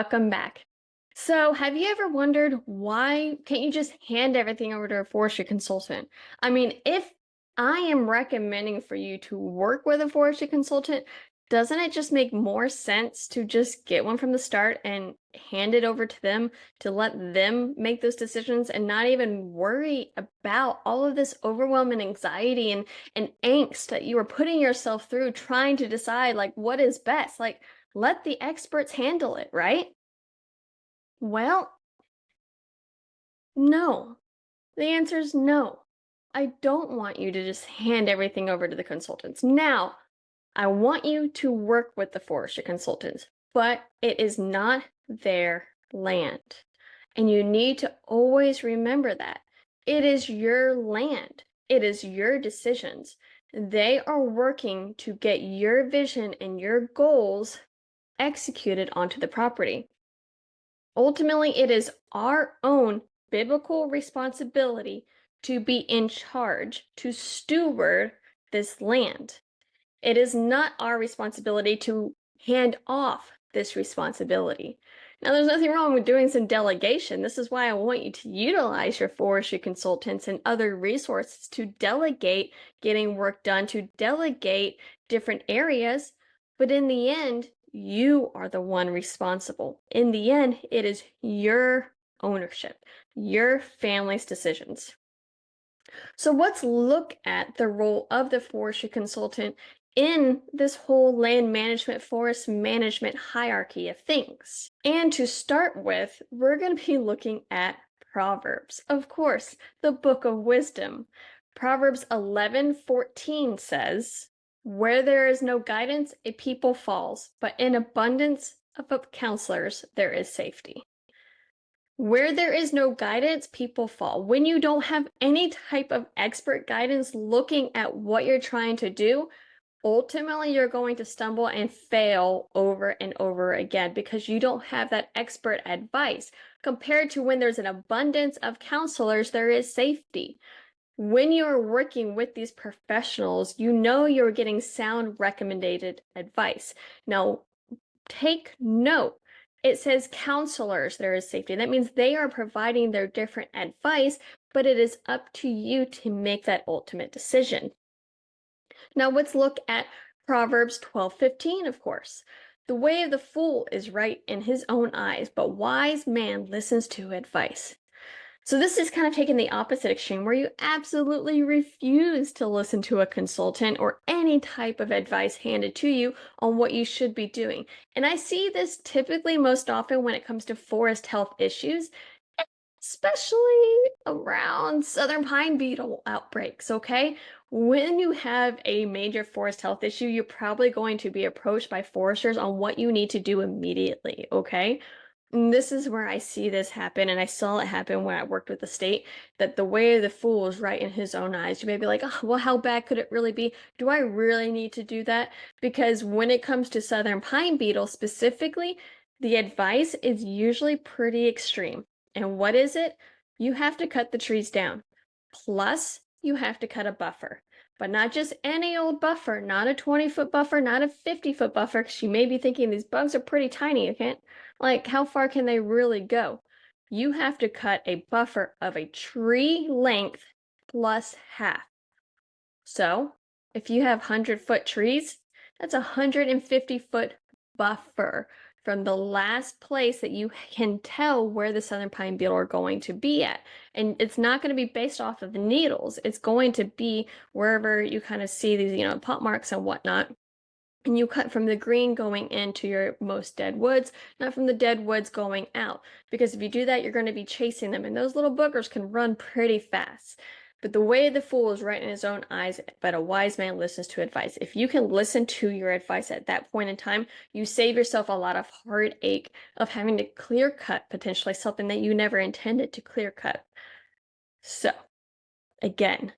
Welcome back. So, have you ever wondered why can't you just hand everything over to a forestry consultant? I mean, if I am recommending for you to work with a forestry consultant, doesn't it just make more sense to just get one from the start and hand it over to them to let them make those decisions and not even worry about all of this overwhelming anxiety and angst that you are putting yourself through trying to decide like what is best? Like, let the experts handle it, right? Well, no. The answer is no. I don't want you to just hand everything over to the consultants. Now, I want you to work with the forestry consultants, but it is not their land. And you need to always remember that. It is your land. It is your decisions. They are working to get your vision and your goals executed onto the property. Ultimately, it is our own biblical responsibility to be in charge, to steward this land. It is not our responsibility to hand off this responsibility. Now, there's nothing wrong with doing some delegation. This is why I want you to utilize your forestry consultants and other resources to delegate getting work done, to delegate different areas. But in the end, you are the one responsible. In the end, it is your ownership, your family's decisions. So let's look at the role of the forestry consultant in this whole land management, forest management hierarchy of things. And to start with, we're going to be looking at Proverbs. Of course, the book of wisdom. Proverbs 11:14 says, "Where there is no guidance, a people falls, but in abundance of counselors there is safety." Where there is no guidance, people fall. When you don't have any type of expert guidance looking at what you're trying to do, ultimately you're going to stumble and fail over and over again because you don't have that expert advice. Compared to when there's an abundance of counselors, there is safety. When you're working with these professionals, you know you're getting sound recommended advice. Now, take note. It says counselors, there is safety. That means they are providing their different advice, but it is up to you to make that ultimate decision. Now let's look at Proverbs 12:15, of course. "The way of the fool is right in his own eyes, but wise man listens to advice." So this is kind of taking the opposite extreme where you absolutely refuse to listen to a consultant or any type of advice handed to you on what you should be doing. And I see this typically most often when it comes to forest health issues, especially around southern pine beetle outbreaks, okay? When you have a major forest health issue, you're probably going to be approached by foresters on what you need to do immediately, okay? And this is where I see this happen, and I saw it happen when I worked with the state, that the way of the fool is right in his own eyes. You may be like, oh, well, how bad could it really be? Do I really need to do that? Because when it comes to southern pine beetle specifically, the advice is usually pretty extreme. And what is it? You have to cut the trees down. Plus, you have to cut a buffer. But not just any old buffer, not a 20-foot buffer, not a 50-foot buffer, because you may be thinking these bugs are pretty tiny, okay? Like, how far can they really go? You have to cut a buffer of a tree length plus half. So, if you have 100-foot trees, that's a 150-foot buffer from the last place that you can tell where the southern pine beetle are going to be at. And it's not going to be based off of the needles. It's going to be wherever you kind of see these, pot marks and whatnot. And you cut from the green going into your most dead woods, not from the dead woods going out. Because if you do that, you're going to be chasing them, and those little boogers can run pretty fast. But the way of the fool is right in his own eyes, but a wise man listens to advice. If you can listen to your advice at that point in time, you save yourself a lot of heartache of having to clear cut potentially something that you never intended to clear cut. So, again,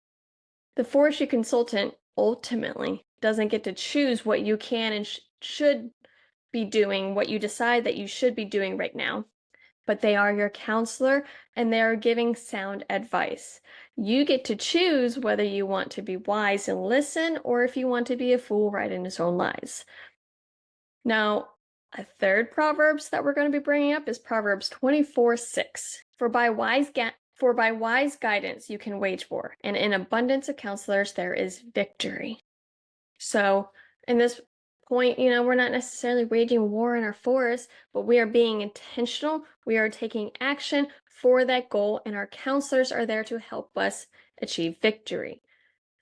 the forestry consultant ultimately doesn't get to choose what you can and should be doing, what you decide that you should be doing right now, but they are your counselor and they are giving sound advice. You get to choose whether you want to be wise and listen or if you want to be a fool right in his own lies. Now, A third Proverbs that we're going to be bringing up is Proverbs 24:6. For by wise guidance you can wage war, and in abundance of counselors there is victory. So, in this point, we're not necessarily waging war in our forest, but we are being intentional. We are taking action for that goal, and our counselors are there to help us achieve victory.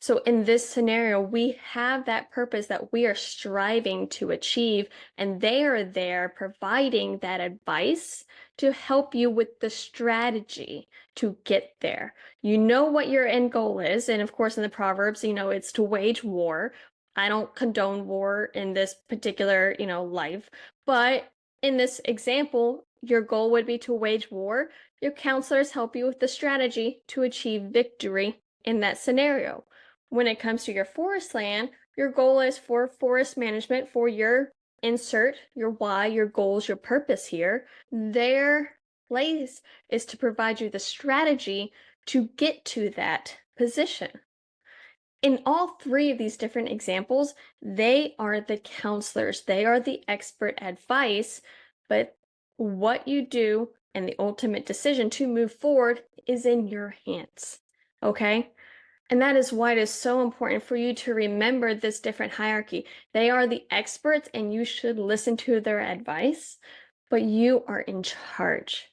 So, in this scenario, we have that purpose that we are striving to achieve, and they are there providing that advice to help you with the strategy to get there. You know what your end goal is, and of course, in the Proverbs, it's to wage war. I don't condone war in this particular, life, but in this example, your goal would be to wage war. Your counselors help you with the strategy to achieve victory in that scenario. When it comes to your forest land, your goal is for forest management for your your why, your goals, your purpose here. Their place is to provide you the strategy to get to that position. In all three of these different examples, they are the counselors, they are the expert advice, but what you do and the ultimate decision to move forward is in your hands. Okay? And that is why it is so important for you to remember this different hierarchy. They are the experts and you should listen to their advice, but you are in charge.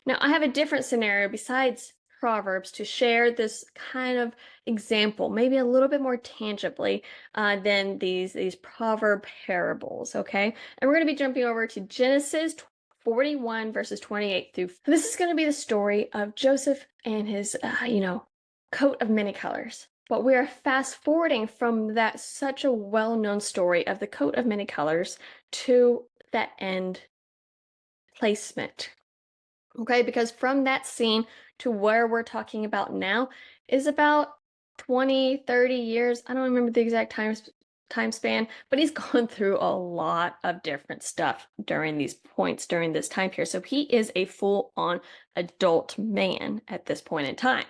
Now, I have a different scenario besides Proverbs to share this kind of example, maybe a little bit more tangibly than these proverb parables, okay? And we're going to be jumping over to Genesis 41 verses 28 through. This is going to be the story of Joseph and his, coat of many colors. But we are fast forwarding from that such a well-known story of the coat of many colors to that end placement. Okay, because from that scene to where we're talking about now is about 20, 30 years. I don't remember the exact time span, but he's gone through a lot of different stuff during these points during this time period. So he is a full-on adult man at this point in time.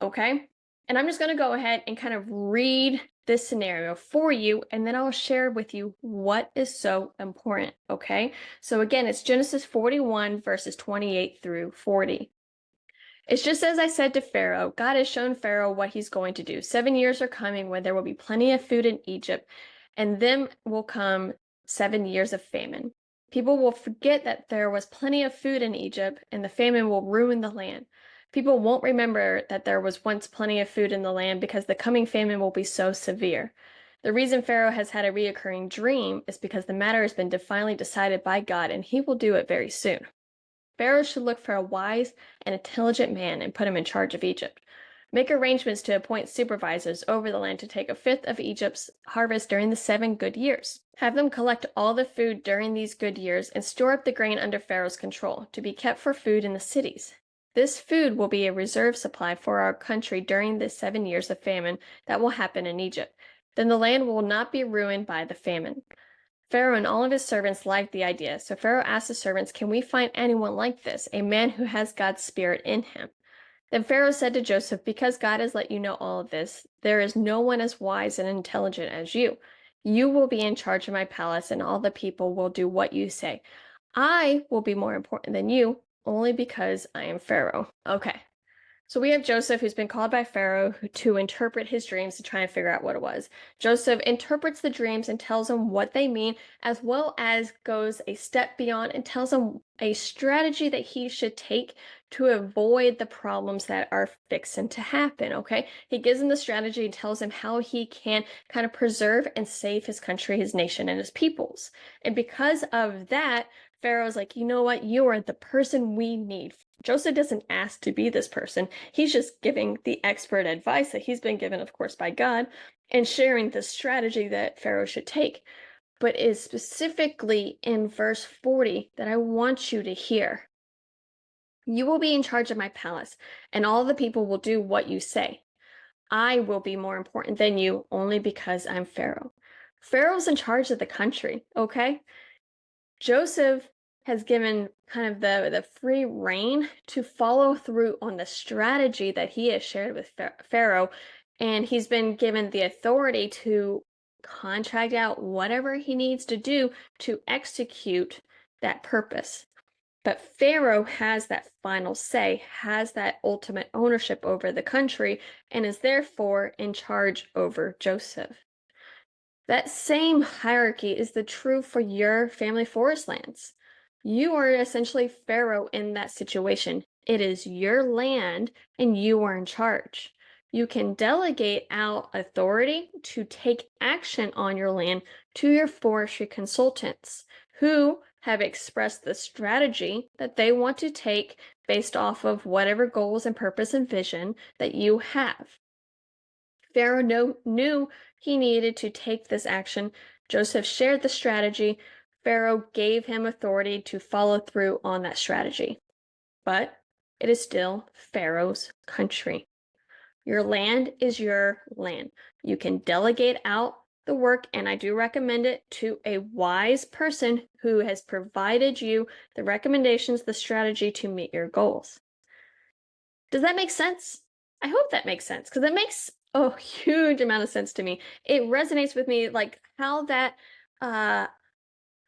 Okay? And I'm just going to go ahead and kind of read this scenario for you, and then I'll share with you what is so important. Okay? So again, it's Genesis 41, verses 28 through 40. It's just as I said to Pharaoh, God has shown Pharaoh what he's going to do. 7 years are coming when there will be plenty of food in Egypt, and then will come 7 years of famine. People will forget that there was plenty of food in Egypt, and the famine will ruin the land. People won't remember that there was once plenty of food in the land because the coming famine will be so severe. The reason Pharaoh has had a reoccurring dream is because the matter has been finally decided by God, and he will do it very soon. Pharaoh should look for a wise and intelligent man and put him in charge of Egypt. Make arrangements to appoint supervisors over the land to take a fifth of Egypt's harvest during the 7 good years. Have them collect all the food during these good years and store up the grain under Pharaoh's control, to be kept for food in the cities. This food will be a reserve supply for our country during the 7 years of famine that will happen in Egypt. Then the land will not be ruined by the famine. Pharaoh and all of his servants liked the idea, so Pharaoh asked the servants, "Can we find anyone like this, a man who has God's spirit in him?" Then Pharaoh said to Joseph, "Because God has let you know all of this, there is no one as wise and intelligent as you. You will be in charge of my palace, and all the people will do what you say. I will be more important than you, only because I am Pharaoh." Okay. So we have Joseph, who's been called by Pharaoh to interpret his dreams to try and figure out what it was. Joseph interprets the dreams and tells him what they mean, as well as goes a step beyond and tells him a strategy that he should take to avoid the problems that are fixing to happen, okay? He gives him the strategy and tells him how he can kind of preserve and save his country, his nation, and his peoples. And because of that, Pharaoh's like, "You know what? You are the person we need." Joseph doesn't ask to be this person. He's just giving the expert advice that he's been given, of course, by God, and sharing the strategy that Pharaoh should take. But it is specifically in verse 40 that I want you to hear. "You will be in charge of my palace, and all the people will do what you say. I will be more important than you only because I'm Pharaoh." Pharaoh's in charge of the country, okay? Joseph has given kind of the free rein to follow through on the strategy that he has shared with Pharaoh, and he's been given the authority to contract out whatever he needs to do to execute that purpose. But Pharaoh has that final say, has that ultimate ownership over the country, and is therefore in charge over Joseph. That same hierarchy is the true for your family forest lands. You are essentially Pharaoh in that situation. It is your land and you are in charge. You can delegate out authority to take action on your land to your forestry consultants who have expressed the strategy that they want to take based off of whatever goals and purpose and vision that you have. Pharaoh knew he needed to take this action. Joseph shared the strategy. Pharaoh gave him authority to follow through on that strategy. But it is still Pharaoh's country. Your land is your land. You can delegate out the work, and I do recommend it to a wise person who has provided you the recommendations, the strategy to meet your goals. Does that make sense? I hope that makes sense because it makes a huge amount of sense to me. It resonates with me like how that uh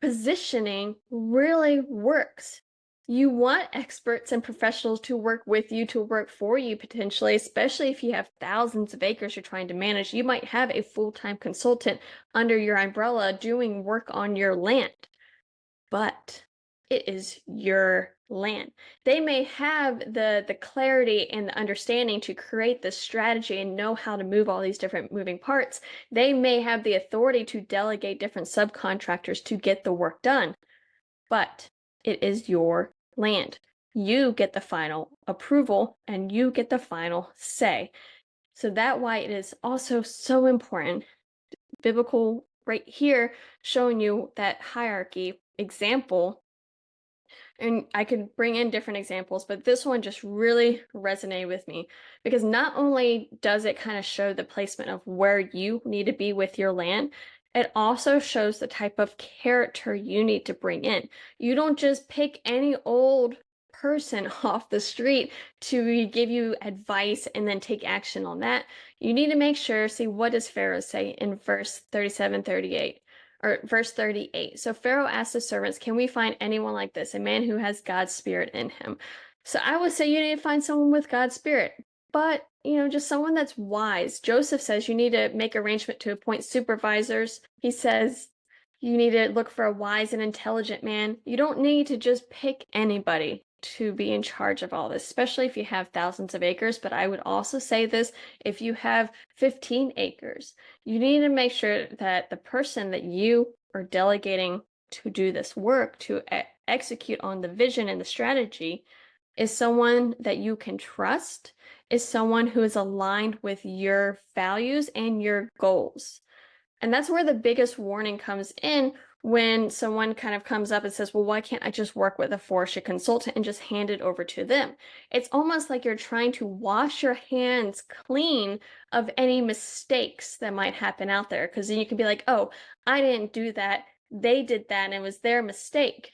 positioning really works. You want experts and professionals to work with you, to work for you potentially, especially if you have thousands of acres you're trying to manage. You might have a full-time consultant under your umbrella doing work on your land, but it is your land. They may have the clarity and the understanding to create this strategy and know how to move all these different moving parts. They may have the authority to delegate different subcontractors to get the work done, but it is your land. You get the final approval and you get the final say. So that why it is also so important, biblical right here, showing you that hierarchy example. And I could bring in different examples, but this one just really resonated with me because not only does it kind of show the placement of where you need to be with your land, it also shows the type of character you need to bring in. You don't just pick any old person off the street to give you advice and then take action on that. You need to make sure, see, what does Pharaoh say in verse 37, 38? Or verse 38. So Pharaoh asked the servants, "Can we find anyone like this, a man who has God's spirit in him?" So I would say you need to find someone with God's spirit, but just someone that's wise. Joseph says you need to make arrangement to appoint supervisors. He says you need to look for a wise and intelligent man. You don't need to just pick anybody to be in charge of all this, especially if you have thousands of acres. But I would also say this, if you have 15 acres, you need to make sure that the person that you are delegating to do this work, to execute on the vision and the strategy, is someone that you can trust, is someone who is aligned with your values and your goals. And that's where the biggest warning comes in when someone kind of comes up and says, well, why can't I just work with a forestry consultant and just hand it over to them? It's almost like you're trying to wash your hands clean of any mistakes that might happen out there. Because then you can be like, oh, I didn't do that. They did that and it was their mistake,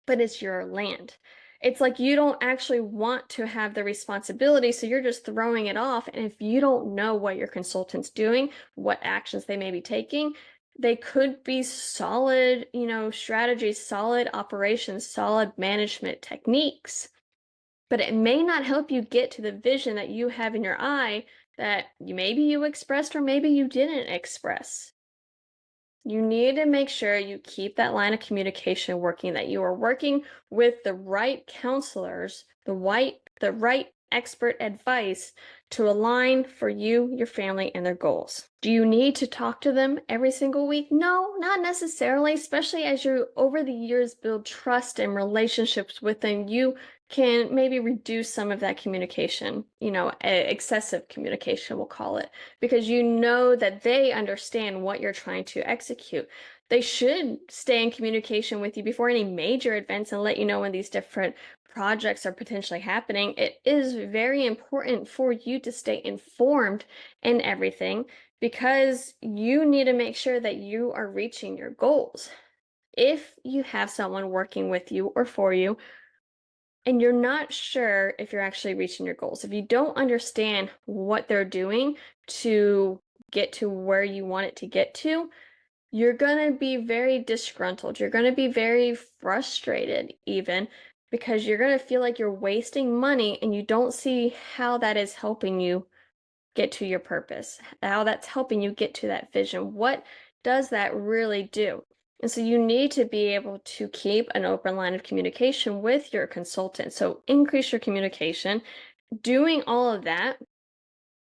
but it's your land. It's like you don't actually want to have the responsibility, so you're just throwing it off. And if you don't know what your consultant's doing, what actions they may be taking, they could be solid, strategies, solid operations, solid management techniques, but it may not help you get to the vision that you have in your eye that maybe you expressed or maybe you didn't express. You need to make sure you keep that line of communication working, that you are working with the right counselors, the right expert advice to align for you, your family, and their goals. Do you need to talk to them every single week? No, not necessarily, especially as you over the years build trust and relationships with them. You can maybe reduce some of that communication, excessive communication, we'll call it, because you know that they understand what you're trying to execute. They should stay in communication with you before any major events and let you know when these different projects are potentially happening. It is very important for you to stay informed in everything because you need to make sure that you are reaching your goals. If you have someone working with you or for you, and you're not sure if you're actually reaching your goals, if you don't understand what they're doing to get to where you want it to get to, you're gonna be very disgruntled. You're gonna be very frustrated, even because you're gonna feel like you're wasting money and you don't see how that is helping you get to your purpose, how that's helping you get to that vision. What does that really do? And so you need to be able to keep an open line of communication with your consultant. So increase your communication, doing all of that,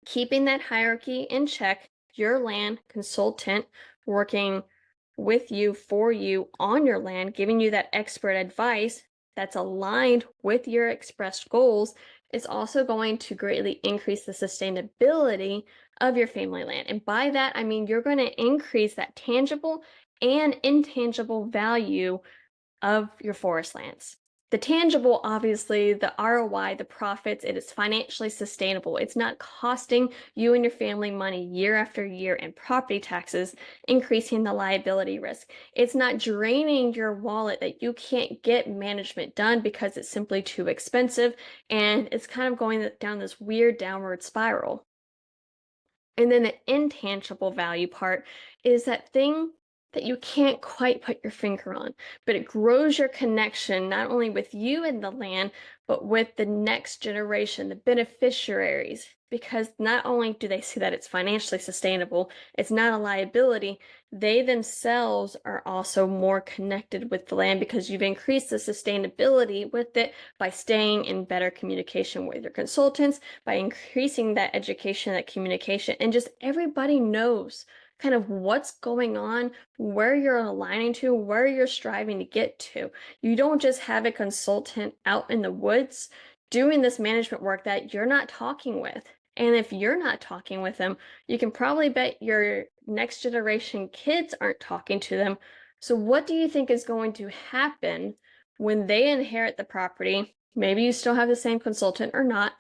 keeping that hierarchy in check, your land consultant working with you, for you, on your land, giving you that expert advice that's aligned with your expressed goals, is also going to greatly increase the sustainability of your family land. And by that, I mean you're going to increase that tangible and intangible value of your forest lands. The tangible, obviously, the ROI, the profits, it is financially sustainable. It's not costing you and your family money year after year in property taxes, increasing the liability risk. It's not draining your wallet that you can't get management done because it's simply too expensive, and it's kind of going down this weird downward spiral. And then the intangible value part is that thing that you can't quite put your finger on, but it grows your connection not only with you and the land, but with the next generation, the beneficiaries. Because not only do they see that it's financially sustainable, it's not a liability, they themselves are also more connected with the land because you've increased the sustainability with it by staying in better communication with your consultants, by increasing that education, that communication, and just everybody knows kind of what's going on, where you're aligning to, where you're striving to get to. You don't just have a consultant out in the woods doing this management work that you're not talking with. And if you're not talking with them, you can probably bet your next generation kids aren't talking to them. So, what do you think is going to happen when they inherit the property? Maybe you still have the same consultant or not,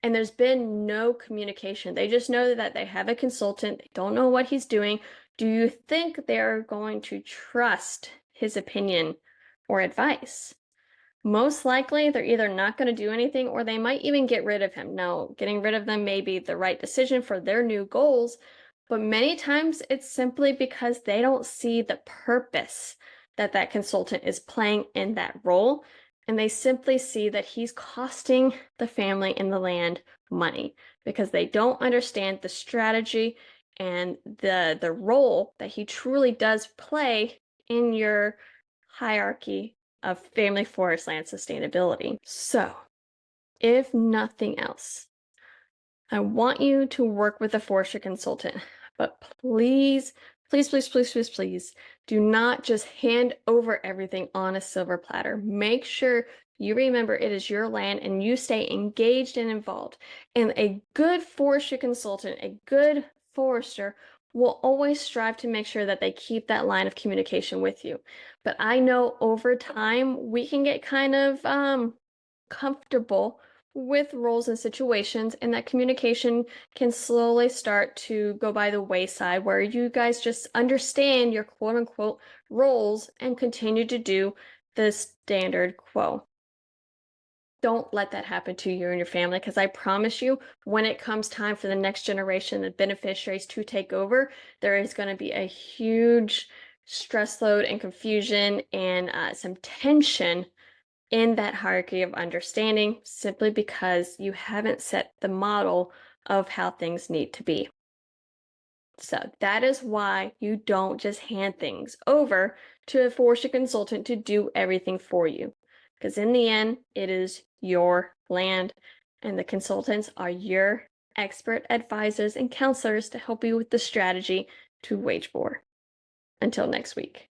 and there's been no communication. They just know that they have a consultant, they don't know what he's doing. Do you think they're going to trust his opinion or advice? Most likely, they're either not going to do anything or they might even get rid of him. Now, getting rid of them may be the right decision for their new goals, but many times it's simply because they don't see the purpose that that consultant is playing in that role. And they simply see that he's costing the family and the land money because they don't understand the strategy and the role that he truly does play in your hierarchy of family forest land sustainability. So, if nothing else, I want you to work with a forestry consultant, but please, please, please, please, please, please do not just hand over everything on a silver platter. Make sure you remember it is your land and you stay engaged and involved. And a good forestry consultant, a good forester, will always strive to make sure that they keep that line of communication with you. But I know over time we can get kind of comfortable with roles and situations, and that communication can slowly start to go by the wayside where you guys just understand your quote unquote roles and continue to do the standard quo. Don't let that happen to you and your family because I promise you, when it comes time for the next generation, the beneficiaries to take over, there is going to be a huge stress load and confusion and some tension in that hierarchy of understanding simply because you haven't set the model of how things need to be. So that is why you don't just hand things over to a forestry consultant to do everything for you. Because in the end, it is your land, and the consultants are your expert advisors and counselors to help you with the strategy to wage war. Until next week.